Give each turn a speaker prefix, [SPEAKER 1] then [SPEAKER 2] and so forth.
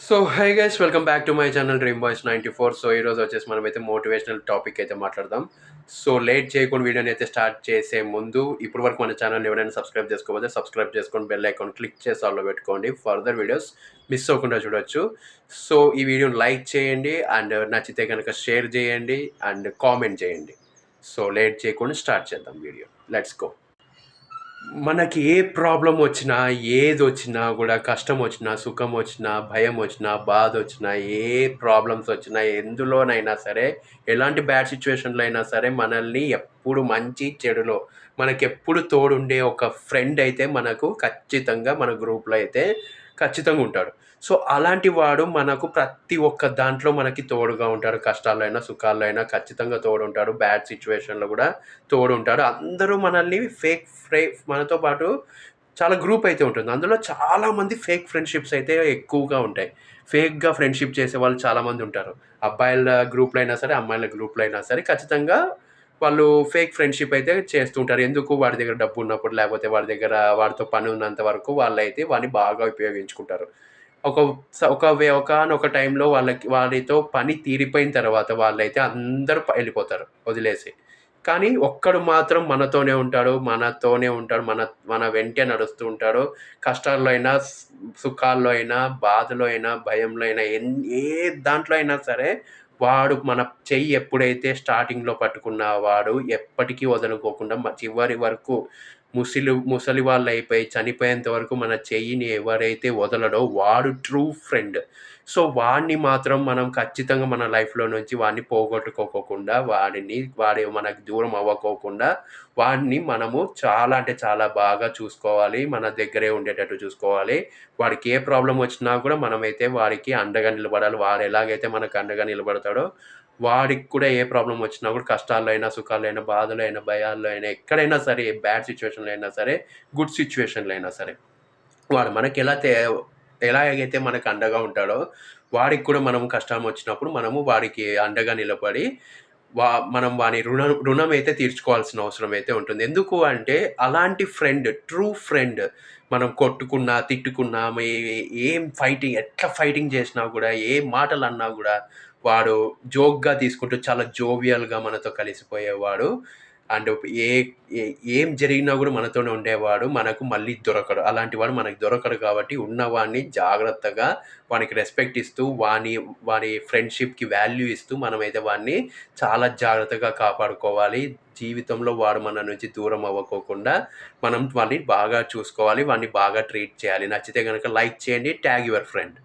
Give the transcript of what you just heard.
[SPEAKER 1] So hi guys, welcome back to my channel dream boys 94. So ఈరోజు వచ్చేసి మనమైతే motivational topic అయితే మాట్లాడదాం. సో లేట్ చేయకుండా వీడియోని అయితే స్టార్ట్ చేసే ముందు ఇప్పటి వరకు మన ఛానల్ ఎవరైనా సబ్స్క్రైబ్ చేసుకోకపోతే సబ్స్క్రైబ్ చేసుకొని బెల్ ఐకాన్ క్లిక్ చేసి ఆల్లో పెట్టుకోండి. ఫర్దర్ వీడియోస్ మిస్ అవ్వకుండా చూడొచ్చు. సో ఈ వీడియోని లైక్ చేయండి అండ్ నచ్చితే కనుక షేర్ చేయండి అండ్ కామెంట్ చేయండి. సో లేట్ చేయకుండా స్టార్ట్ చేద్దాం వీడియో. Let's go. మనకి ఏ ప్రాబ్లం వచ్చినా, ఏదొచ్చినా గూడా, కష్టం వచ్చినా, సుఖం వచ్చినా, భయం వచ్చినా, బాధొచ్చినా, ఏ ప్రాబ్లమ్స్ వచ్చినా, ఎందులోనైనా సరే, ఎలాంటి బ్యాడ్ సిచ్యువేషన్‌లో అయినా సరే, మనల్ని ఎప్పుడు మంచి, చెడులో మనకెప్పుడు తోడుండే ఒక ఫ్రెండ్ అయితే మనకు ఖచ్చితంగా మన గ్రూప్‌లో అయితే ఖచ్చితంగా ఉంటాడు. సో, అలాంటి వాడు మనకు ప్రతి ఒక్క దాంట్లో మనకి తోడుగా ఉంటాడు. కష్టాల్లో అయినా, సుఖాల్లో అయినా ఖచ్చితంగా తోడుంటాడు. బ్యాడ్ సిచ్యువేషన్‌లో గూడా తోడుంటాడు. అందరూ మనల్ని మనతో పాటు చాలా గ్రూప్ అయితే ఉంటుంది. అందులో చాలామంది ఫేక్ ఫ్రెండ్‌షిప్స్ అయితే ఎక్కువగా ఉంటాయి. ఫేక్‌గా ఫ్రెండ్‌షిప్ చేసేవాళ్ళు చాలామంది ఉంటారు. అబ్బాయిల గ్రూప్‌లో అయినా సరే, అమ్మాయిల గ్రూప్‌లో అయినా సరే ఖచ్చితంగా వాళ్ళు ఫేక్ ఫ్రెండ్‌షిప్ అయితే చేస్తూ ఉంటారు. ఎందుకు? వాడి దగ్గర డబ్బున్నప్పుడు, లేకపోతే వాడి దగ్గర వాడితో పని ఉన్నంత వరకు వాళ్ళైతే వాడిని బాగా ఉపయోగించుకుంటారు. ఒక ఒకానొక టైంలో వాడితో పని తీరిపోయిన తర్వాత వాళ్ళైతే అందరూ ఎళ్ళిపోతారు వదిలేసి. కానీ ఒక్కడు మాత్రం మనతోనే ఉంటాడు. మన మన వెంటే నడుస్తూ ఉంటాడు. కష్టాల్లో అయినా, సుఖాల్లో అయినా, బాధలో అయినా, భయంలో అయినా, ఏ దాంట్లో అయినా సరే వాడు మన చెయ్యి ఎప్పుడైతే స్టార్టింగ్‌లో పట్టుకున్న వాడు ఎప్పటికీ వదులుకోకుండా చివరి వరకు ముసలి వాళ్ళైపోయి చనిపోయేంత వరకు మన చెయ్యిని ఎవరైతే వదలడో వాడు ట్రూ ఫ్రెండ్. సో, వాడిని మాత్రం మనం ఖచ్చితంగా మన లైఫ్‌లో నుంచి వాడిని పోగొట్టుకోకోకుండా, వాడు మనకు దూరం అవ్వకోకుండా, వాడిని మనము చాలా అంటే చాలా బాగా చూసుకోవాలి. మన దగ్గరే ఉండేటట్టు చూసుకోవాలి. వాడికి ఏ ప్రాబ్లమ్ వచ్చినా కూడా మనమైతే వాడికి అండగా నిలబడాలి. వాడు ఎలాగైతే మనకు అండగా నిలబడతాడో, వాడికి కూడా ఏ ప్రాబ్లమ్ వచ్చినా కూడా కష్టాల్లో అయినా, సుఖాల్లో అయినా, బాధలో అయినా, భయాల్లో అయినా, ఎక్కడైనా సరే, బ్యాడ్ సిట్యుయేషన్‌లో అయినా సరే, గుడ్ సిట్యుయేషన్‌లో అయినా సరే, వాడు ఎలాగైతే మనకు అండగా ఉంటాడో, వాడికి కూడా మనం కష్టం వచ్చినప్పుడు మనము వాడికి అండగా నిలబడి, మనం వాని రుణం అయితే తీర్చుకోవాల్సిన అవసరం అయితే ఉంటుంది. ఎందుకు అంటే, అలాంటి ఫ్రెండ్, ట్రూ ఫ్రెండ్ మనం కొట్టుకున్నా, తిట్టుకున్నా, ఎట్లా ఫైటింగ్ చేసినా గూడా, ఏ మాటలన్నా గూడా, వాడు జోక్‌గా తీసుకుంటూ చాలా జోవియల్‌గా మనతో కలిసిపోయేవాడు. అండ్ ఏ ఏ ఏం జరిగినా గూడా మనతోనే ఉండేవాడు. మనకు మళ్ళీ దొరకడు. అలాంటి వాడు మనకు దొరకడు కాబట్టి ఉన్నవాడిని జాగ్రత్తగా వానికి రెస్పెక్ట్ ఇస్తూ, వాని ఫ్రెండ్‌షిప్‌కి వాల్యూ ఇస్తూ మనమైతే వాడిని చాలా జాగ్రత్తగా కాపాడుకోవాలి. జీవితంలో వాడు మన నుంచి దూరం అవ్వకోకుండా మనం వాడిని బాగా చూసుకోవాలి. వాడిని బాగా ట్రీట్ చేయాలి. నచ్చితే గనక లైక్ చేయండి. Tag your friend.